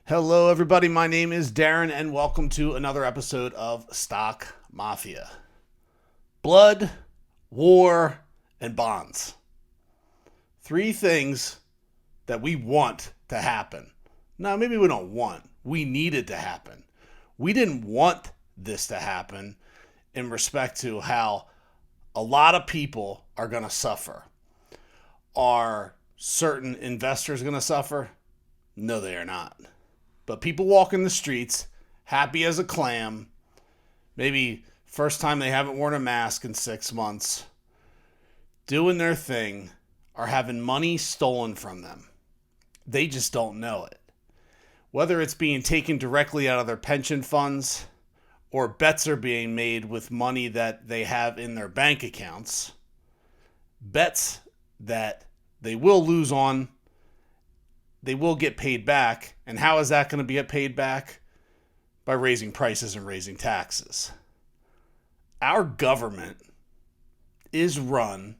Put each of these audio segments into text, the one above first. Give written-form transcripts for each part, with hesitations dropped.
Hello, everybody. My name is Darren, and welcome to another episode of Stock Mafia. Blood, war, and bonds. Three things that we want to happen. Now, maybe we don't want. We need it to happen. We didn't want this to happen in respect to how a lot of people are going to suffer. Are certain investors going to suffer? No, they are not. But people walking the streets, happy as a clam, maybe first time they haven't worn a mask in 6 months, doing their thing, are having money stolen from them. They just don't know it. Whether it's being taken directly out of their pension funds or bets are being made with money that they have in their bank accounts, bets that they will lose on, they will get paid back. And how is that going to get paid back? By raising prices and raising taxes. Our government is run,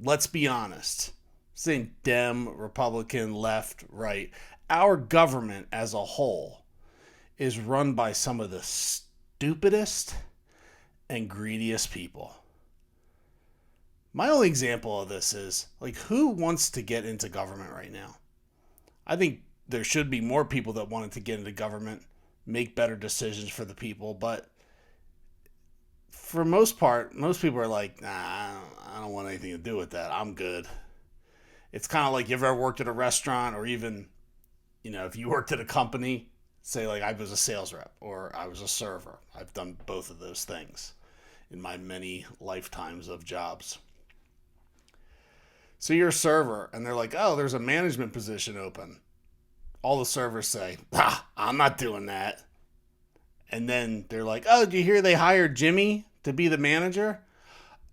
let's be honest, saying Dem, Republican, left, right. Our government as a whole is run by some of the stupidest and greediest people. My only example of this is, who wants to get into government right now? I think there should be more people that wanted to get into government, make better decisions for the people. But for most part, most people are like, nah, I don't want anything to do with that. I'm good. It's kind of like you ever worked at a restaurant or even, if you worked at a company, say I was a sales rep or I was a server. I've done both of those things in my many lifetimes of jobs. So you're a server, and they're like, oh, there's a management position open. All the servers say, I'm not doing that. And then they're like, oh, did you hear they hired Jimmy to be the manager?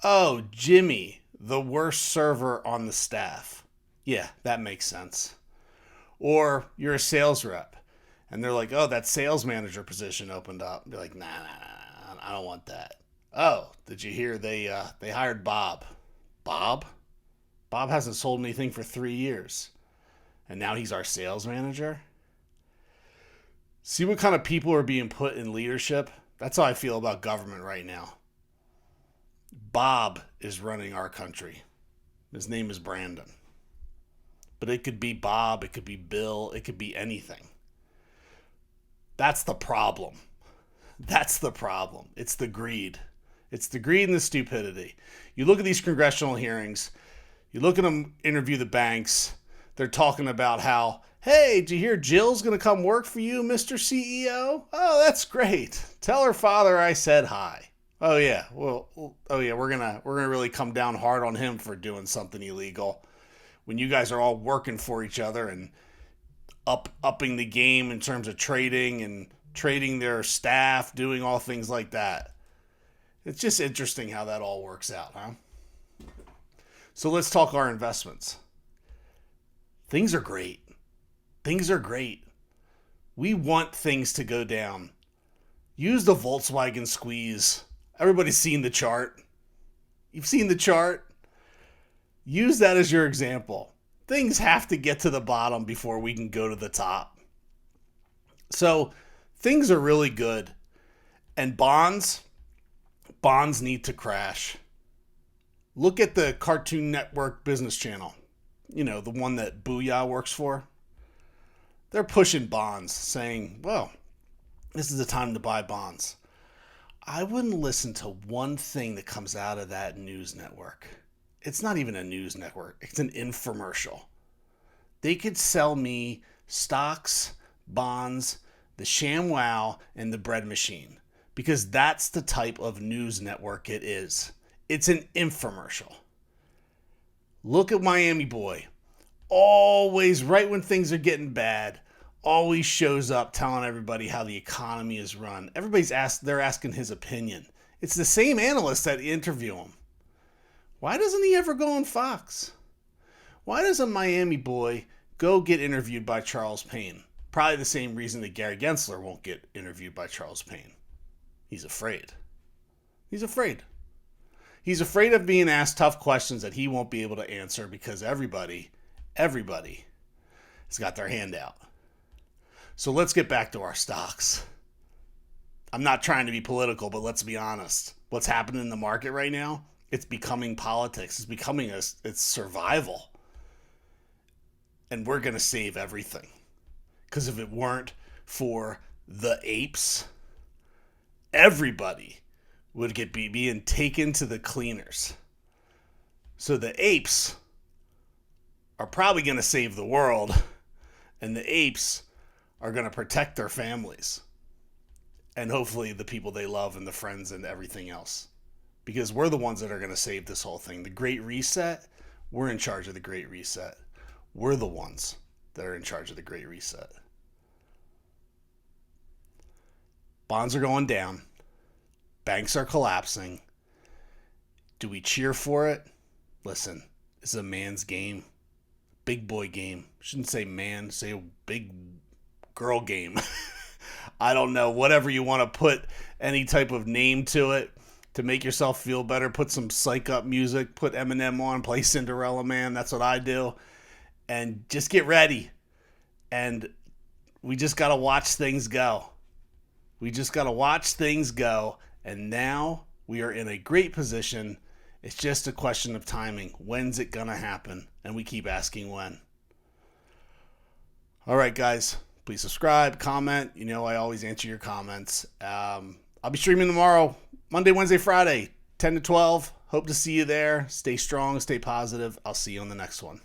Oh, Jimmy, the worst server on the staff. Yeah, that makes sense. Or you're a sales rep, and they're like, oh, that sales manager position opened up. You're like, nah, I don't want that. Oh, did you hear they hired Bob? Bob? Bob hasn't sold anything for 3 years. And now he's our sales manager? See what kind of people are being put in leadership? That's how I feel about government right now. Bob is running our country. His name is Brandon. But it could be Bob, it could be Bill, it could be anything. That's the problem. That's the problem. It's the greed. It's the greed and the stupidity. You look at these congressional hearings, you look at them interview the banks, they're talking about how, hey, did you hear Jill's going to come work for you, Mr. CEO? Oh, that's great. Tell her father I said hi. Oh yeah, we're gonna really come down hard on him for doing something illegal. When you guys are all working for each other and upping the game in terms of trading and trading their staff, doing all things like that. It's just interesting how that all works out, huh? So let's talk our investments. Things are great. Things are great. We want things to go down. Use the Volkswagen squeeze. Everybody's seen the chart. You've seen the chart. Use that as your example. Things have to get to the bottom before we can go to the top. So things are really good. And bonds need to crash. Look at the Cartoon Network business channel. The one that Booyah works for. They're pushing bonds, saying, well, this is the time to buy bonds. I wouldn't listen to one thing that comes out of that news network. It's not even a news network. It's an infomercial. They could sell me stocks, bonds, the ShamWow, and the bread machine. Because that's the type of news network it is. It's an infomercial. Look at Miami Boy. Always, right when things are getting bad, always shows up telling everybody how the economy is run. They're asking his opinion. It's the same analysts that interview him. Why doesn't he ever go on Fox? Why doesn't Miami Boy go get interviewed by Charles Payne? Probably the same reason that Gary Gensler won't get interviewed by Charles Payne. He's afraid. He's afraid. He's afraid of being asked tough questions that he won't be able to answer because everybody has got their hand out. So let's get back to our stocks. I'm not trying to be political, but let's be honest. What's happening in the market right now? It's becoming politics. It's becoming it's survival. And we're going to save everything. Because if it weren't for the apes, everybody would get being taken to the cleaners. So the apes are probably going to save the world, and the apes are going to protect their families and hopefully the people they love and the friends and everything else, because we're the ones that are going to save this whole thing. The Great Reset, we're in charge of the Great Reset. We're the ones that are in charge of the Great Reset. Bonds are going down. Banks are collapsing. Do we cheer for it? Listen, it's a man's game. Big boy game. Shouldn't say man, say a big girl game. I don't know. Whatever you want to put any type of name to it to make yourself feel better. Put some psych up music. Put Eminem on. Play Cinderella Man. That's what I do. And just get ready. And we just got to watch things go. We just got to watch things go. And now we are in a great position. It's just a question of timing. When's it going to happen? And we keep asking when. All right, guys. Please subscribe, comment. You know I always answer your comments. I'll be streaming tomorrow, Monday, Wednesday, Friday, 10 to 12. Hope to see you there. Stay strong. Stay positive. I'll see you on the next one.